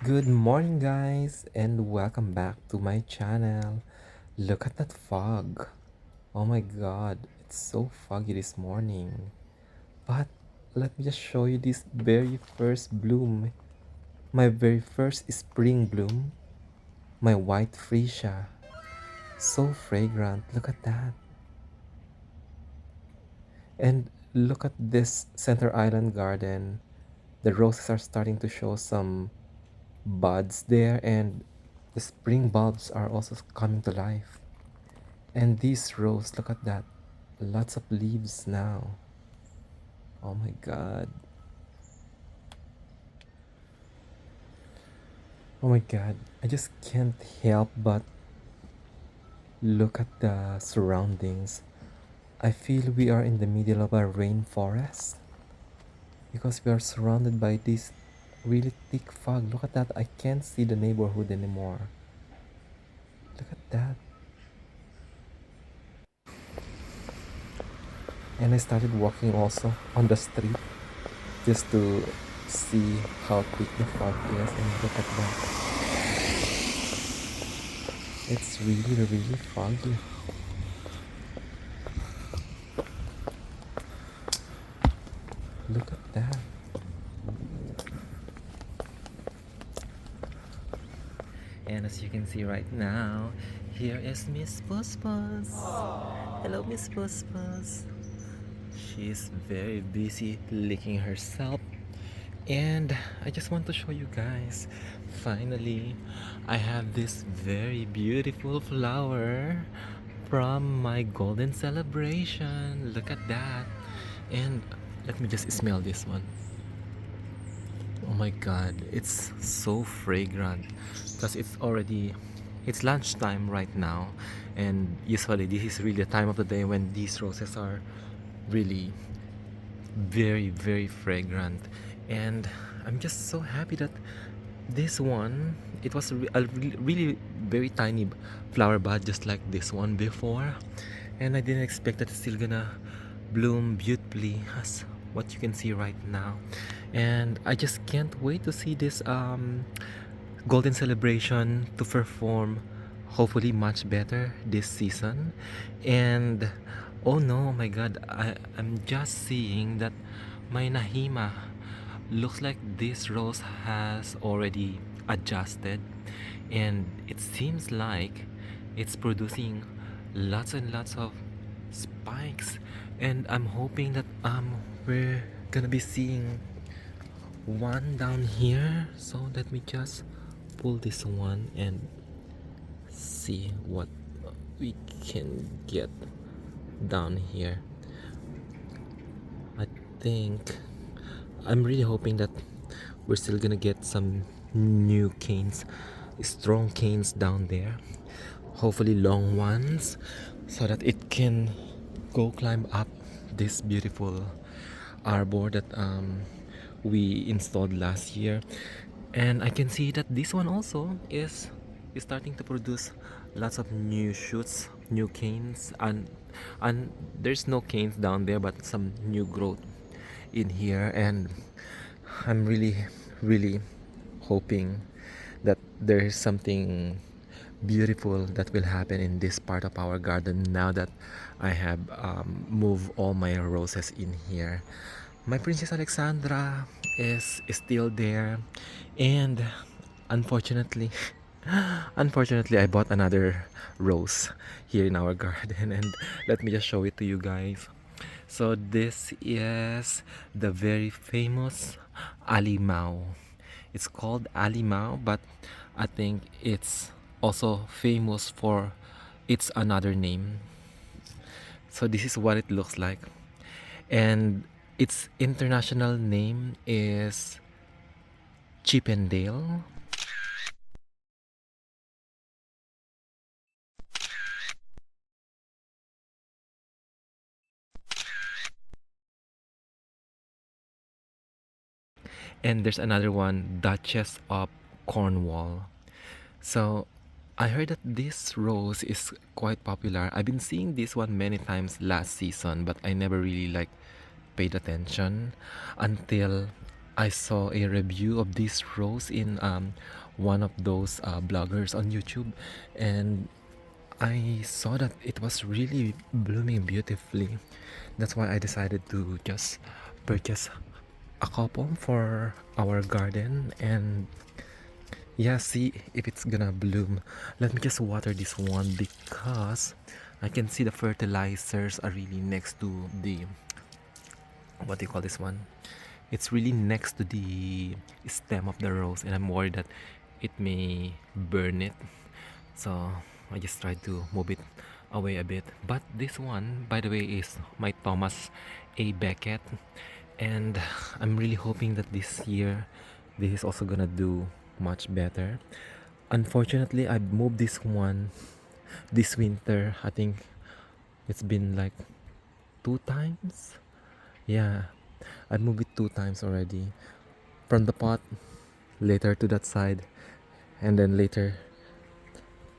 Good morning, guys, and welcome back to my channel. Look at that fog. Oh my god, it's so foggy this morning. But let me just show you this very first bloom. My very first spring bloom. My white freesia. So fragrant. Look at that. And look at this center island garden. The roses are starting to show some buds there, and the spring bulbs are also coming to life. And these rose, look at that. Lots of leaves now. Oh my god. Oh my god. I just can't help but look at the surroundings. I feel we are in the middle of a rainforest because we are surrounded by this really thick fog. Look at that. I can't see the neighborhood anymore. Look at that. And I started walking also on the street just to see how thick the fog is, and look at that. It's really foggy. Look at that. And as you can see right now, here is Miss Puspus. Hello, Miss Puspus. She's very busy licking herself. And I just want to show you guys, finally, I have this very beautiful flower from my golden celebration. Look at that. And let me just smell this one. Oh my god, it's so fragrant because it's lunchtime right now, and usually this is really the time of the day when these roses are really very fragrant. And I'm just so happy that this one, it was really very tiny flower bud just like this one before, and I didn't expect that it's still gonna bloom beautifully as what you can see right now. And I just can't wait to see this golden celebration to perform hopefully much better this season. And oh no, my god, I'm just seeing that my Nahima looks like this rose has already adjusted, and it seems like it's producing lots and lots of spikes. And I'm hoping that we're gonna be seeing one down here. So let me just pull this one and see what we can get down here. I think I'm really hoping that we're still gonna get some new canes, strong canes down there, hopefully long ones, so that it can go climb up this beautiful arbor that we installed last year. And I can see that this one also is starting to produce lots of new shoots, new canes, and there's no canes down there but some new growth in here. And I'm really hoping that there is something beautiful that will happen in this part of our garden now that I have moved all my roses in here. My Princess Alexandra is still there, and unfortunately, unfortunately, I bought another rose here in our garden, and let me just show it to you guys. So this is the very famous Alimao. It's called Alimao, but I think it's also famous for its another name. So this is what it looks like. And its international name is Chippendale. And there's another one, Duchess of Cornwall. So I heard that this rose is quite popular. I've been seeing this one many times last season, but I never really paid attention until I saw a review of this rose in one of those bloggers on YouTube, and I saw that it was really blooming beautifully. That's why I decided to just purchase a couple for our garden and yeah, see if it's gonna bloom. Let me just water this one because I can see the fertilizers are really next to the, what do you call this one? It's really next to the stem of the rose, and I'm worried that it may burn it. So I just tried to move it away a bit. But this one, by the way, is my Thomas A. Becket, and I'm really hoping that this year this is also gonna do much better. Unfortunately, I moved this one this winter. I think it's been like 2 times. Yeah, I moved it 2 times already. From the pot, later to that side, and then later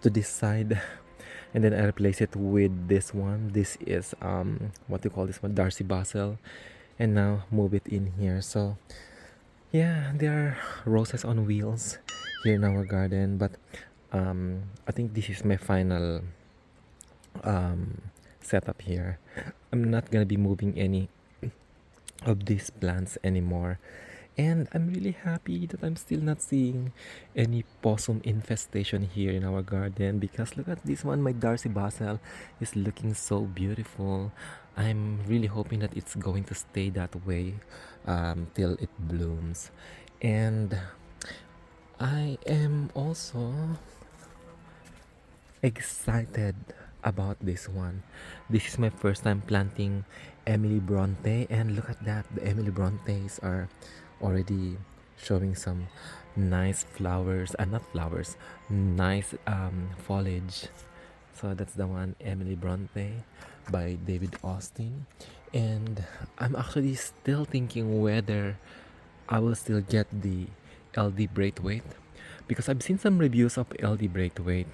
to this side. And then I replace it with this one. This is what do you call this one? Darcy Basil. And now move it in here. So yeah, there are roses on wheels here in our garden, but I think this is my final setup here. I'm not gonna be moving any of these plants anymore. And I'm really happy that I'm still not seeing any possum infestation here in our garden, because look at this one, my Darcy Basil is looking so beautiful. I'm really hoping that it's going to stay that way till it blooms. And I am also excited about this one. This is my first time planting Emily Bronte, and look at that, the Emily Brontes are already showing some nice flowers, not flowers, nice foliage. So that's the one, Emily Bronte by David Austin. And I'm actually still thinking whether I will still get the LD Braithwaite, because I've seen some reviews of LD Braithwaite.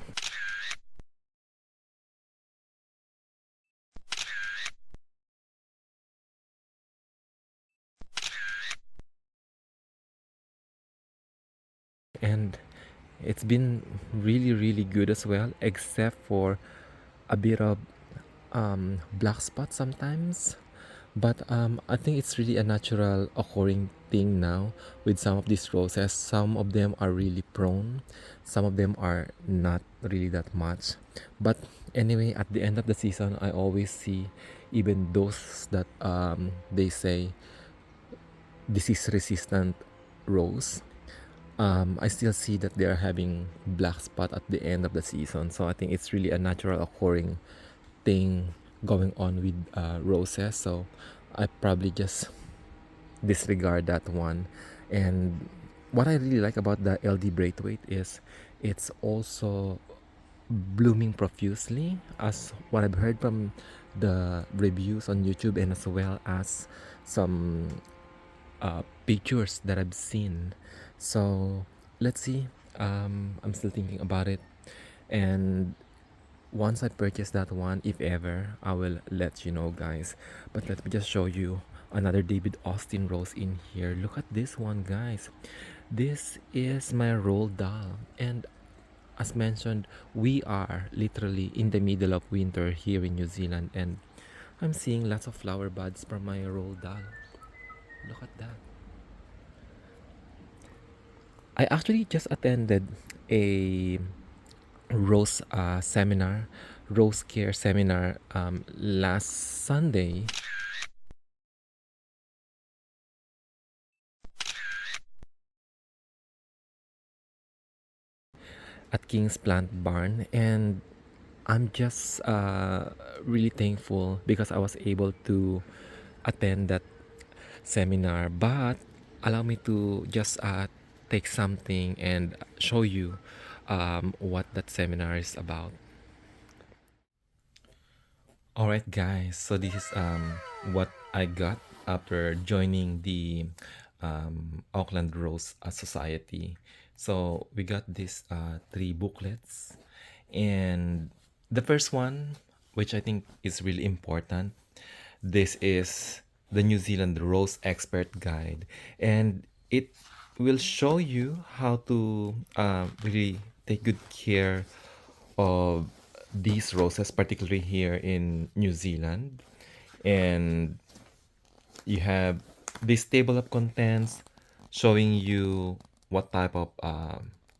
And it's been really really good as well, except for a bit of black spots sometimes. But I think it's really a natural occurring thing now with some of these roses. Some of them are really prone, some of them are not really that much. But anyway, at the end of the season, I always see even those that they say disease resistant rose, I still see that they are having black spot at the end of the season. So I think it's really a natural occurring thing going on with roses. So I probably just disregard that one. And what I really like about the LD Braithwaite is it's also blooming profusely, as what I've heard from the reviews on YouTube, and as well as some pictures that I've seen. So let's see. I'm still thinking about it, and once I purchase that one, if ever, I will let you know, guys. But let me just show you another David Austin rose in here. Look at this one, guys. This is my Roald Dahl, and as mentioned, we are literally in the middle of winter here in New Zealand, and I'm seeing lots of flower buds from my Roald Dahl. Look at that. I actually just attended a rose seminar, rose care seminar last Sunday. At King's Plant Barn, and I'm just really thankful because I was able to attend that seminar. But allow me to just take something and show you what that seminar is about. All right, guys. So this is what I got after joining the Auckland Rose Society. So we got these 3 booklets, and the first one, which I think is really important, this is the New Zealand Rose Expert Guide, and it will show you how to really take good care of these roses, particularly here in New Zealand. And you have this table of contents showing you what type of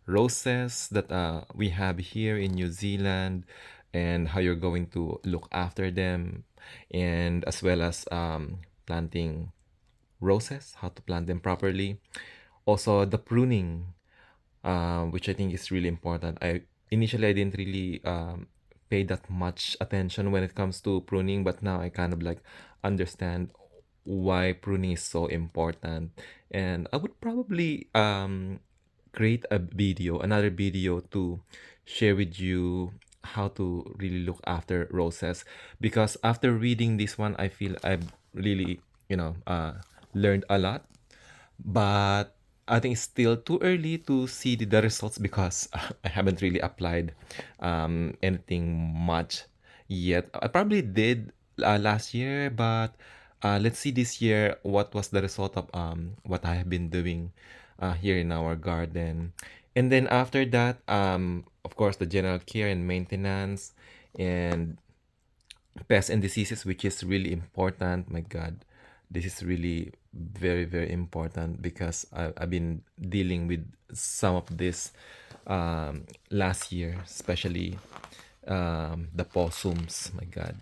roses that we have here in New Zealand and how you're going to look after them, and as well as planting roses, how to plant them properly. Also, the pruning, which I think is really important. I didn't really pay that much attention when it comes to pruning, but now I kind of like understand why pruning is so important. And I would probably create another video to share with you how to really look after roses, because after reading this one, I feel I've really, learned a lot, but I think it's still too early to see the results because I haven't really applied anything much yet. I probably did last year, but let's see this year what was the result of what I have been doing here in our garden. And then after that, of course, the general care and maintenance and pests and diseases, which is really important. My God, this is really very, very important because I've been dealing with some of this last year, especially the possums. My God.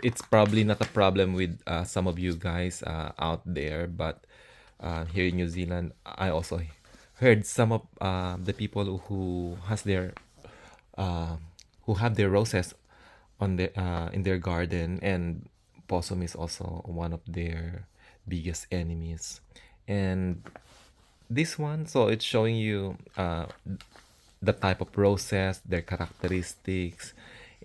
It's probably not a problem with some of you guys out there, but here in New Zealand, I also heard some of the people uh, who have their roses on the in their garden, and possum is also one of their biggest enemies. And this one, so it's showing you the type of roses, their characteristics,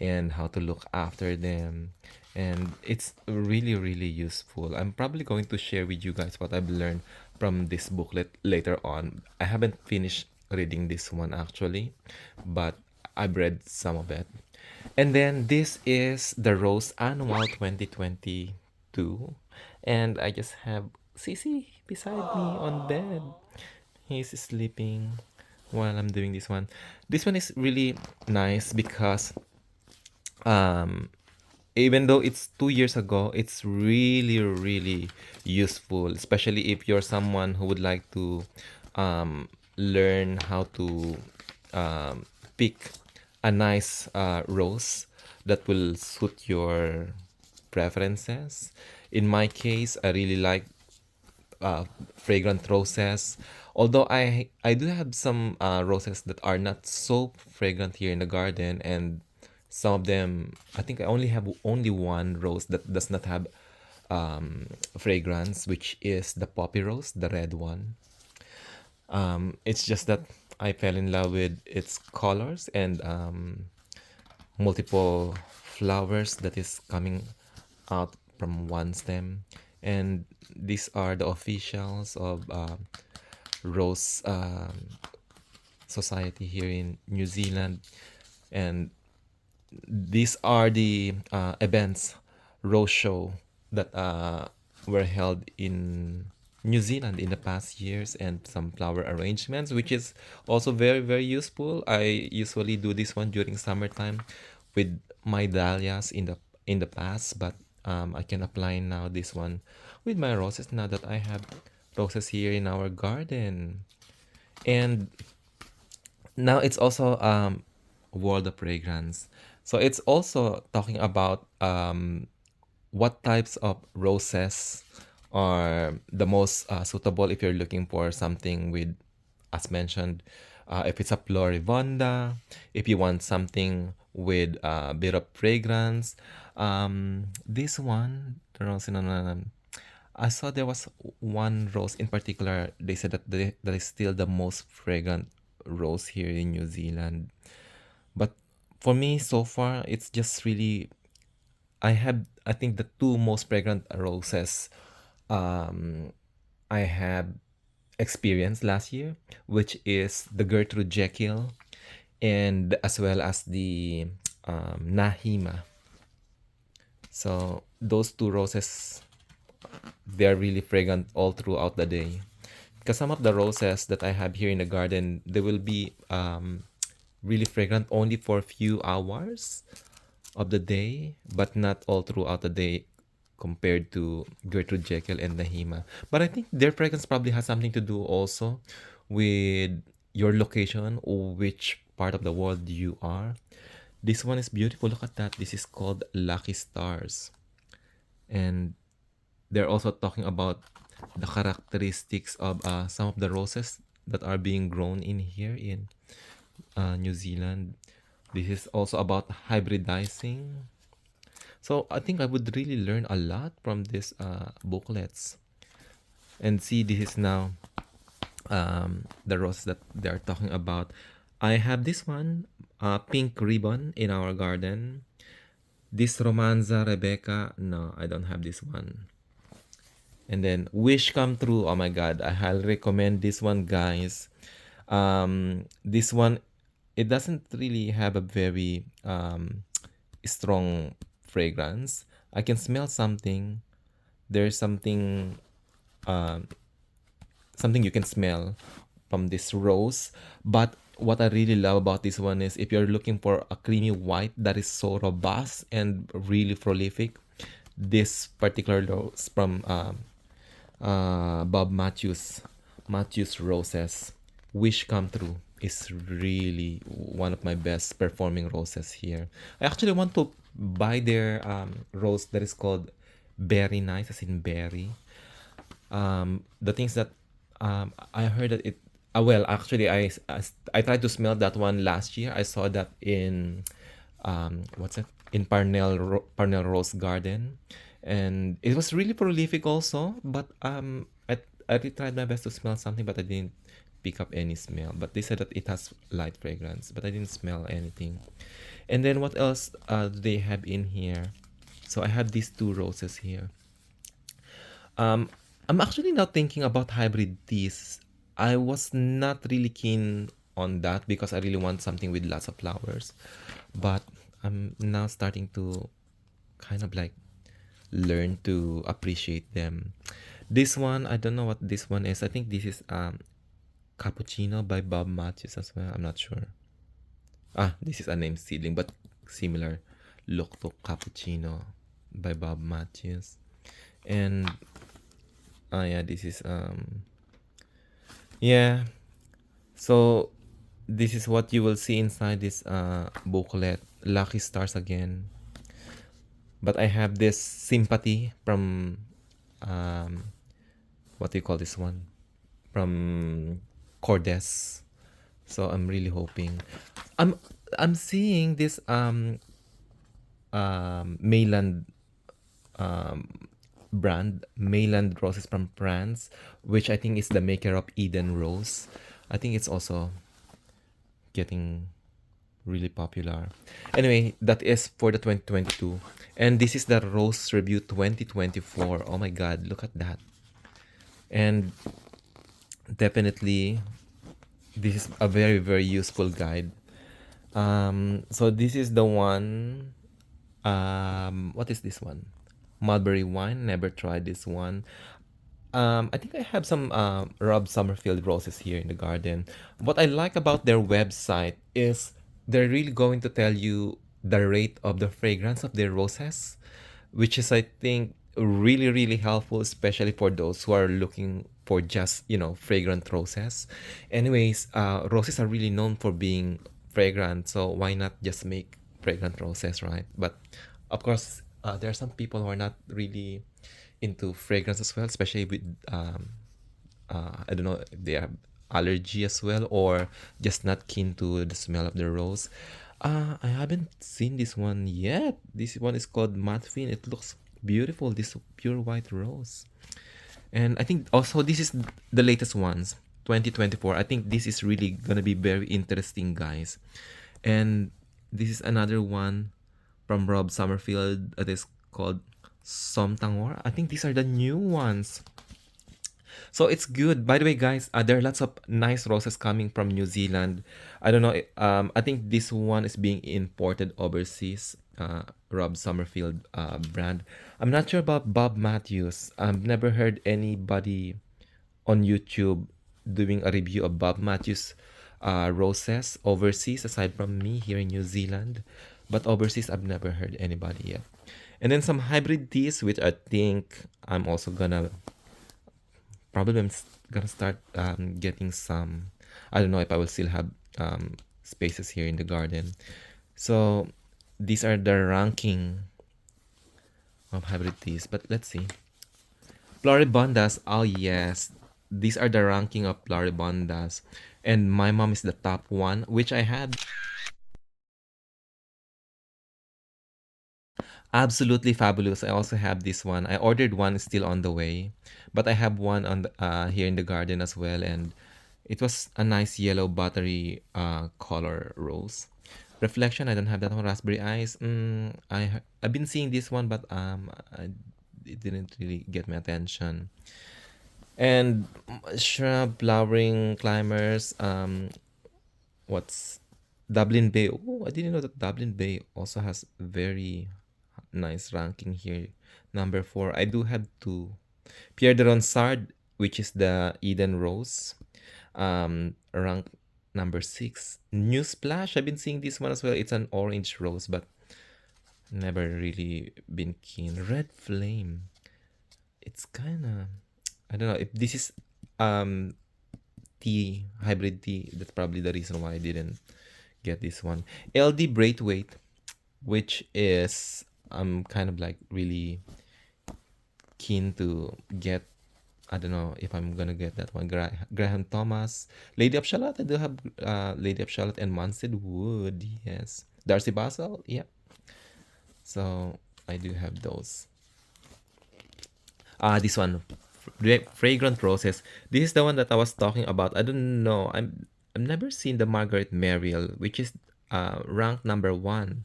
and how to look after them. And it's really, really useful. I'm probably going to share with you guys what I've learned from this booklet later on. I haven't finished reading this one actually, but I've read some of it. And then this is the Rose Annual 2022. And I just have Cece beside me on bed. He's sleeping while I'm doing this one. This one is really nice because um even though it's 2 years ago, it's really, really useful, especially if you're someone who would like to learn how to um, pick a nice rose that will suit your preferences. In my case, I really like fragrant roses. Although I do have some roses that are not so fragrant here in the garden, and some of them, I think I only have only one rose that does not have fragrance, which is the poppy rose, the red one. It's just that I fell in love with its colors and multiple flowers that is coming out from one stem. And these are the officials of Rose Society here in New Zealand. And these are the events, Rose Show, that were held in New Zealand in the past years, and some flower arrangements, which is also very, very useful. I usually do this one during summertime with my dahlias in the past, but I can apply now this one with my roses now that I have roses here in our garden. And now it's also World of Fragrance. So it's also talking about what types of roses are the most suitable if you're looking for something with, as mentioned, if it's a Floribunda, if you want something with a bit of fragrance. This one, the rose I saw there was one rose in particular. They said that is still the most fragrant rose here in New Zealand. But for me, so far, it's just really I think the two most fragrant roses um, I have experienced last year, which is the Gertrude Jekyll and as well as the Nahima. So those two roses, they're really fragrant all throughout the day. because some of the roses that I have here in the garden, they will be really fragrant only for a few hours of the day, but not all throughout the day compared to Gertrude Jekyll and Nahima. But I think their fragrance probably has something to do also with your location or which part of the world you are. This one is beautiful. Look at that. This is called Lucky Stars. And they're also talking about the characteristics of some of the roses that are being grown in here in New Zealand. This is also about hybridizing. So I think I would really learn a lot from these booklets. And see, this is now the roses that they're talking about. I have this one, pink ribbon in our garden. This Romanza Rebecca, no, I don't have this one. And then Wish Come True. Oh my God, I highly recommend this one, guys. This one, it doesn't really have a very strong fragrance. I can smell something. There's something you can smell from this rose. But what I really love about this one is if you're looking for a creamy white that is so robust and really prolific, this particular rose from Bob Matthews Roses, Wish Come True, is really one of my best performing roses here. I actually want to buy their rose that is called Berry Nice, as in berry. The things that I heard that it. Well, actually, I tried to smell that one last year. I saw that in what's it, in Parnell Rose Garden, and it was really prolific also. But I really tried my best to smell something, but I didn't pick up any smell. But they said that it has light fragrance, but I didn't smell anything. And then what else do they have in here? So I have these two roses here. Um, I'm actually now thinking about hybrid teas. I was not really keen on that because I really want something with lots of flowers. But I'm now starting to kind of like learn to appreciate them. This one, I don't know what this one is. I think this is Cappuccino by Bob Matthews as well. I'm not sure. This is a name seedling, but similar look to Cappuccino by Bob Matthews. And yeah, this is yeah. So this is what you will see inside this booklet. Lucky Stars again. But I have this Sympathy from what do you call this one? From Cordes. So I'm really hoping. I'm I'm seeing this Mayland brand, Mayland Roses from France, which I think is the maker of Eden Rose. I think it's also getting really popular. Anyway, that is for the 2022. And this is the Rose Review 2024. Oh my God, look at that. And definitely, this is a very, very useful guide. So this is the one. What is this one? Mulberry wine. Never tried this one. I think I have some Rob Summerfield roses here in the garden. What I like about their website is they're really going to tell you the rate of the fragrance of their roses, which is, I think, really, really helpful, especially for those who are looking for just, fragrant roses. Anyways, roses are really known for being fragrant, so why not just make fragrant roses, right? But of course, there are some people who are not really into fragrance as well, especially with I don't know if they have allergy as well or just not keen to the smell of the rose. I haven't seen this one yet. This one is called Matfin. It looks beautiful. This pure white rose, and I think also this is the latest ones, 2024. I think this is really gonna be very interesting, guys. And this is another one from Rob Summerfield. It is called Somtangor. I think these are the new ones. So it's good. By the way, guys, there are lots of nice roses coming from New Zealand. I don't know. I think this one is being imported overseas. Rob Summerfield brand. I'm not sure about Bob Matthews. I've never heard anybody on YouTube doing a review of Bob Matthews roses overseas, aside from me here in New Zealand. But overseas, I've never heard anybody yet. And then some hybrid teas, which I think I'm also gonna probably gonna start getting some. I don't know if I will still have spaces here in the garden. So these are the ranking of hybrid teas. But let's see. Floribundas, oh yes. These are the ranking of Floribundas. And my mom is the top one, which I had. Absolutely fabulous. I also have this one. I ordered one, still on the way. But I have one on here in the garden as well. And it was a nice yellow buttery color rose. Reflection, I don't have that one. Raspberry Eyes. I've been seeing this one, but it didn't really get my attention. And shrub, flowering, climbers. What's Dublin Bay? Oh, I didn't know that Dublin Bay also has very nice ranking here. Number 4. I do have two. Pierre de Ronsard, which is the Eden Rose, rank number 6. New Splash, I've been seeing this one as well. It's an orange rose, but never really been keen. Red Flame. It's kind of, I don't know if this is um tea, hybrid tea. That's probably the reason why I didn't get this one. LD Braithwaite, which is I'm kind of like really keen to get. I don't know if I'm gonna get that one. Graham Thomas, Lady of Shalott. I do have Lady of Shalott and Munstead Wood. Yes, Darcy Basel. Yeah. So I do have those. This one, Fragrant Roses. This is the one that I was talking about. I don't know. I've never seen the Margaret Merrill, which is ranked number 1.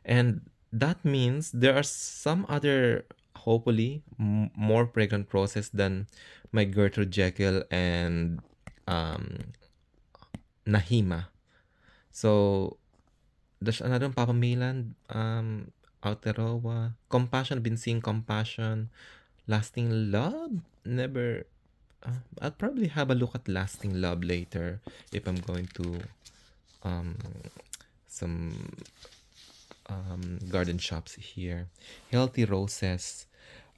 And that means there are some other, hopefully, more fragrant roses than my Gertrude Jekyll and Nahima. So there's another Papa Milan, Aotearoa, Compassion. I've been seeing Compassion. Lasting Love? Never. I'll probably have a look at Lasting Love later if I'm going to um, some garden shops here. Healthy Roses.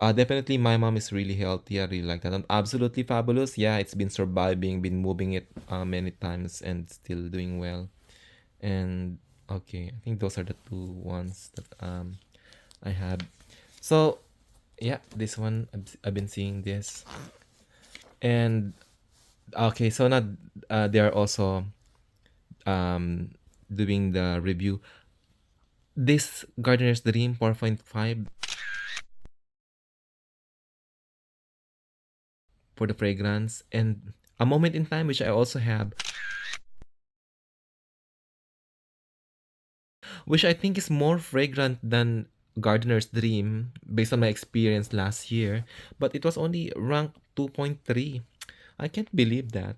Definitely my mom is really healthy. I really like that. Absolutely fabulous. Yeah, it's been surviving, been moving it many times and still doing well. And okay, I think those are the two ones that I have. So yeah, this one I've been seeing this. And okay, so now they are also um doing the review. This Gardener's Dream 4.5 for the fragrance, and A Moment in Time, which I also have, which I think is more fragrant than Gardener's Dream based on my experience last year, but it was only ranked 2.3. I can't believe that.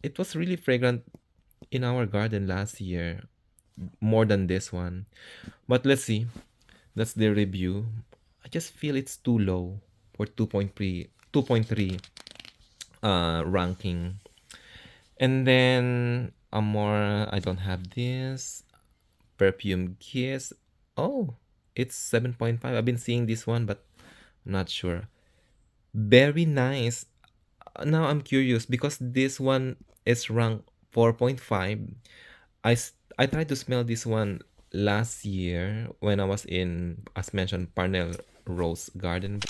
It was really fragrant in our garden last year, more than this one. But let's see. That's the review. I just feel it's too low for 2.3 ranking. And then Amora, I don't have this. Perfume Kiss. Oh, it's 7.5. I've been seeing this one, but not sure. Very nice. Now I'm curious because this one is ranked 4.5. I tried to smell this one last year when I was in, as mentioned, Parnell Rose Garden,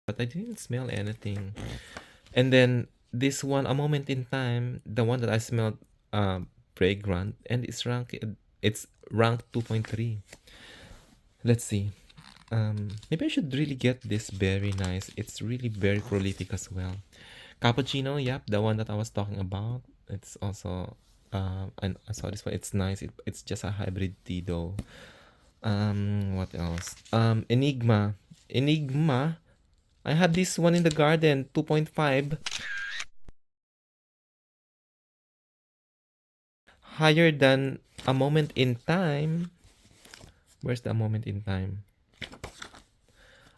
but I didn't smell anything. And then this one, A Moment in Time, the one that I smelled fragrant, and it's ranked 2.3. Let's see. Maybe I should really get this. Very nice. It's really very prolific as well. Cappuccino, yep, the one that I was talking about. It's also and I saw this one. It's nice. It's just a hybrid tea though. What else? Enigma. Enigma. I had this one in the garden, 2.5. Higher than A Moment in Time. Where's the Moment in Time?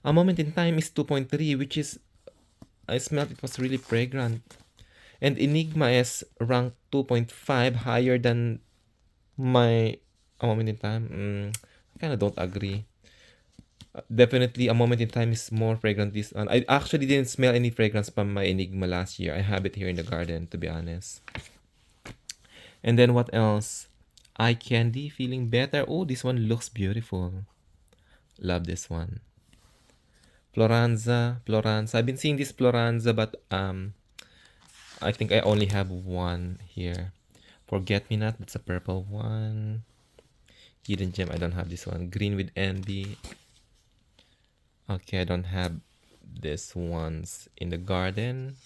A Moment in Time is 2.3, which is, I smelled it was really fragrant. And Enigma is ranked 2.5, higher than my A Moment in Time. I kind of don't agree. Definitely, A Moment in Time is more fragrant this one. I actually didn't smell any fragrance from my Enigma last year. I have it here in the garden, to be honest. And then what else? Eye Candy, Feeling Better. Oh, this one looks beautiful. Love this one. Floranza, Floranza. I've been seeing this Floranza, but I think I only have one here. Forget Me Not, that's a purple one. Hidden Gem, I don't have this one. Green with Envy. Okay, I don't have this ones in the garden.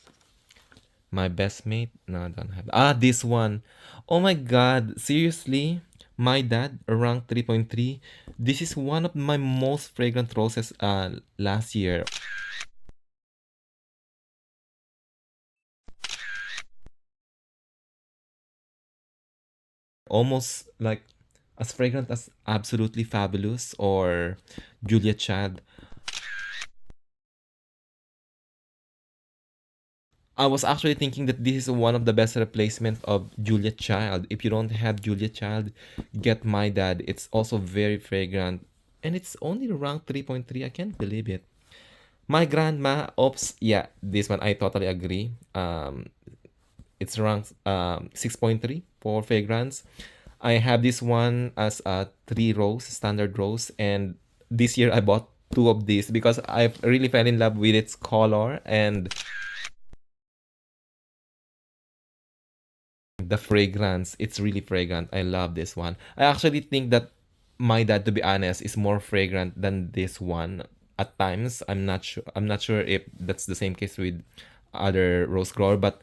My Best Mate, no, I don't have. This one. Oh my god, seriously? My Dad, rank 3.3. This is one of my most fragrant roses last year. Almost like as fragrant as Absolutely Fabulous or Julia Child. I was actually thinking that this is one of the best replacement of Julia Child. If you don't have Julia Child, get My Dad. It's also very fragrant. And it's only ranked 3.3. I can't believe it. My Grandma, oops, yeah, this one I totally agree. It's ranked 6.3 for fragrance. I have this one as a 3 rose, standard rose, and this year I bought two of these because I really fell in love with its color and the fragrance. It's really fragrant. I love this one. I actually think that My Dad, to be honest, is more fragrant than this one at times. I'm not sure if that's the same case with other rose grower, but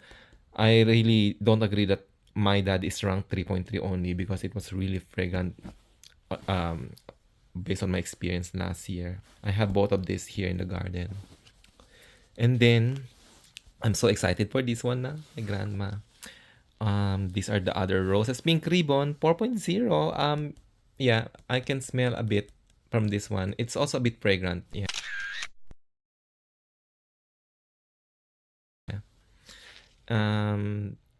I really don't agree that My Dad is ranked 3.3 only because it was really fragrant um based on my experience last year. I have both of these here in the garden. And then I'm so excited for this one na, my grandma. These are the other roses. Pink Ribbon 4.0. Yeah, I can smell a bit from this one. It's also a bit fragrant. Yeah.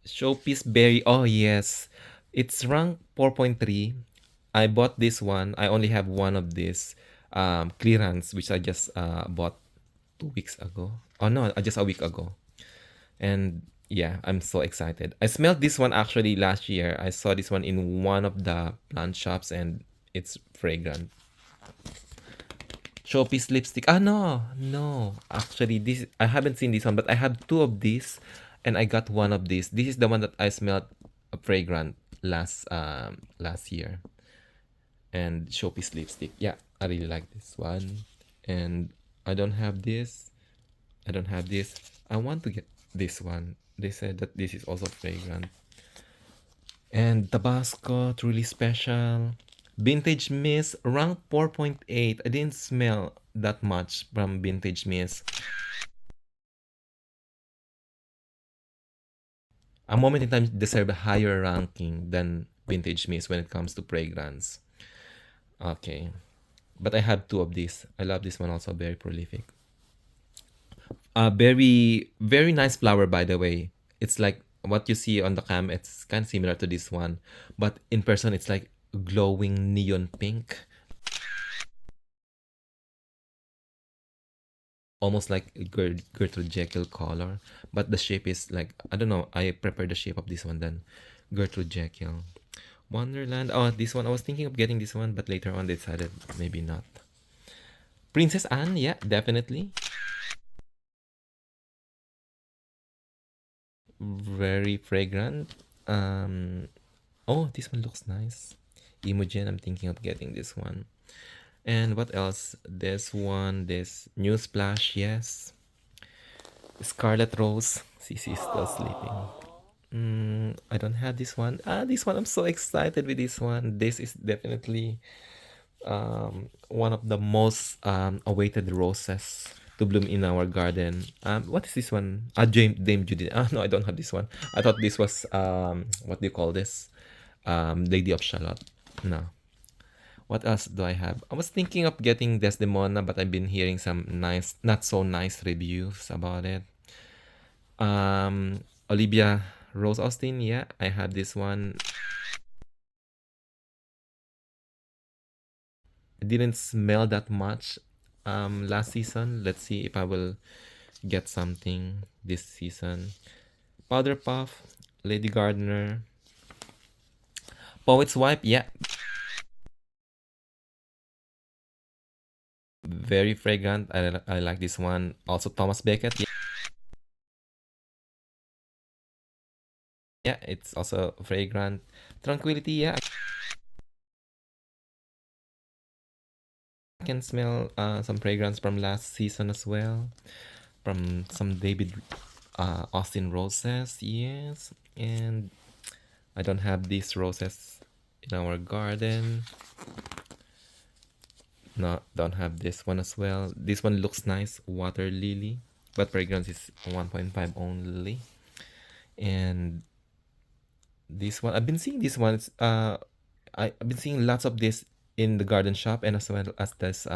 Showpiece Berry. Oh, yes. It's ranked 4.3. I bought this one. I only have one of this clearance, which I just bought 2 weeks ago. Oh, no, just a week ago. And yeah, I'm so excited. I smelled this one actually last year. I saw this one in one of the plant shops and it's fragrant. Showpiece lipstick. No, no. Actually, this I haven't seen this one, but I have two of these, and I got one of these. This is the one that I smelled fragrant last year. And Showpiece lipstick. Yeah, I really like this one. And I don't have this. I don't have this. I want to get this one. They said that this is also fragrant. And Tabasco, truly special. Vintage Mist, rank 4.8. I didn't smell that much from Vintage Mist. A Moment in Time deserve a higher ranking than Vintage Mist when it comes to fragrance. Okay. But I have two of these. I love this one also, very prolific. Very, very nice flower, by the way. It's like what you see on the cam, it's kind of similar to this one. But in person, it's like glowing neon pink. Almost like Gertrude Jekyll color, but the shape is like, I don't know, I prefer the shape of this one than Gertrude Jekyll. Wonderland, oh, this one, I was thinking of getting this one, but later on decided maybe not. Princess Anne, yeah, definitely. Very fragrant. Oh, this one looks nice. Imogen, I'm thinking of getting this one. And what else? This one, this Newsflash, yes. Scarlet Rose. Cece is still sleeping. I don't have this one. This one, I'm so excited with this one. This is definitely one of the most awaited roses to bloom in our garden. What is this one? Dame Judy. No, I don't have this one. I thought this was what do you call this? Lady of Shalott. No. What else do I have? I was thinking of getting Desdemona, but I've been hearing some nice, not so nice reviews about it. Olivia Rose Austin, yeah, I have this one. It didn't smell that much last season. Let's see if I will get something this season. Powder Puff, Lady Gardener, Poet's Wife, yeah, very fragrant. I like this one. Also Thomas Becket, yeah, yeah, it's also fragrant. Tranquility, yeah, I can smell some fragrance from last season as well. From some David Austin roses, yes. And I don't have these roses in our garden. No, don't have this one as well. This one looks nice, water lily, but fragrance is 1.5 only. And this one, I've been seeing this one. I've been seeing lots of this in the garden shop and as well as this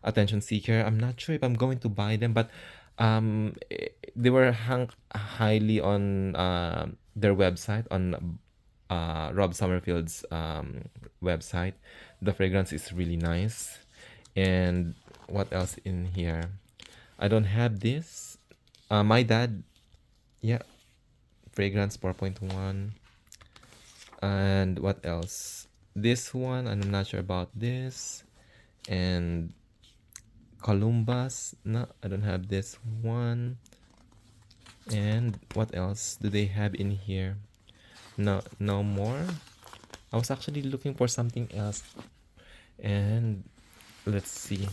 attention seeker. I'm not sure if I'm going to buy them, but they were hung highly on their website on Rob Summerfield's website. The fragrance is really nice. And what else in here? I don't have this. My dad, yeah, fragrance 4.1. And what else? This one, I'm not sure about this. And Columbus, no, I don't have this one. And what else do they have in here? No, no more. I was actually looking for something else. And let's see.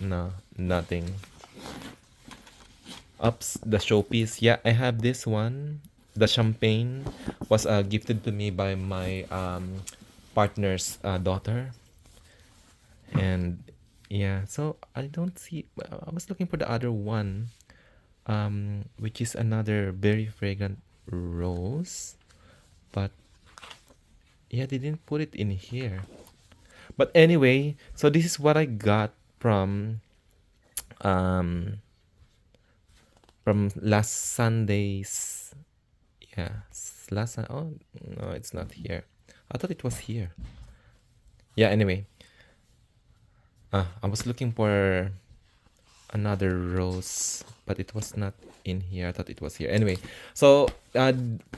No, nothing. Ups, the showpiece. Yeah, I have this one. The champagne was gifted to me by my partner's daughter. And yeah, so I don't see. I was looking for the other one, which is another very fragrant rose. But yeah, they didn't put it in here. But anyway, so this is what I got um from last Sunday's, yeah, oh no, it's not here. I thought it was here. Yeah, anyway, I was looking for another rose, but it was not in here. I thought it was here. Anyway, so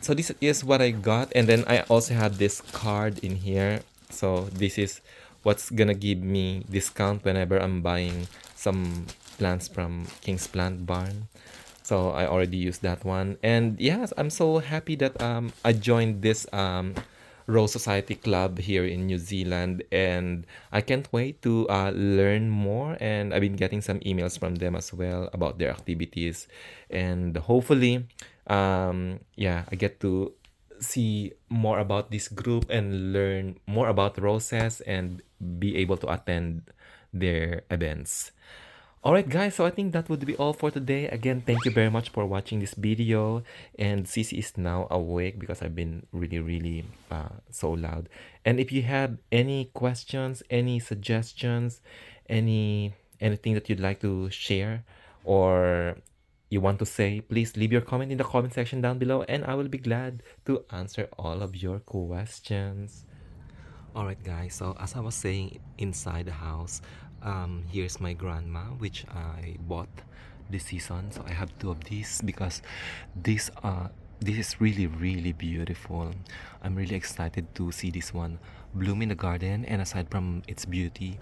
so this is what I got, and then I also have this card in here. So this is what's gonna give me discount whenever I'm buying some plants from King's Plant Barn. So I already used that one, and yes, I'm so happy that I joined this Rose Society Club here in New Zealand, and I can't wait to learn more. And I've been getting some emails from them as well about their activities, and hopefully, yeah, I get to see more about this group and learn more about roses and be able to attend their events. Alright guys, so I think that would be all for today. Again, thank you very much for watching this video. And Cici is now awake because I've been really so loud. And if you have any questions, any suggestions, anything that you'd like to share or you want to say, please leave your comment in the comment section down below and I will be glad to answer all of your questions. Alright guys, so as I was saying inside the house, here's my grandma which I bought this season. So I have two of these because this is really beautiful. I'm really excited to see this one bloom in the garden, and aside from its beauty,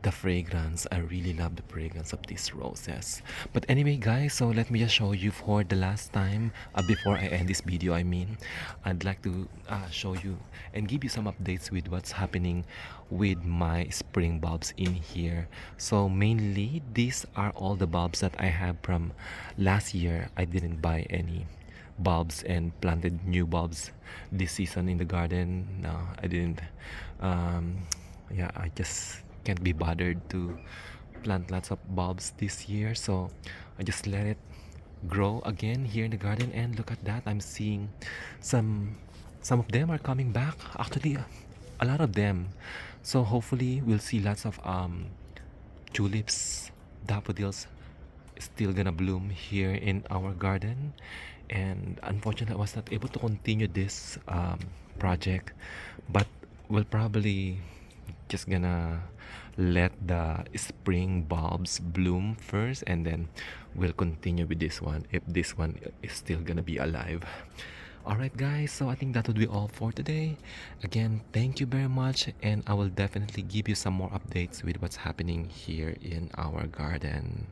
the fragrance, I really love the fragrance of these roses. But anyway guys, so let me just show you for the last time before I end this video. I'd like to show you and give you some updates with what's happening with my spring bulbs in here. So mainly these are all the bulbs that I have from last year. I didn't buy any bulbs and planted new bulbs this season in the garden. No, I didn't. Yeah, I just can't be bothered to plant lots of bulbs this year, so I just let it grow again here in the garden. And look at that, I'm seeing some of them are coming back. Actually, a lot of them. So hopefully we'll see lots of tulips, daffodils still gonna bloom here in our garden. And unfortunately I was not able to continue this project, but we'll probably just gonna let the spring bulbs bloom first, and then we'll continue with this one if this one is still gonna be alive. Alright guys, so I think that would be all for today. Again, thank you very much, and I will definitely give you some more updates with what's happening here in our garden.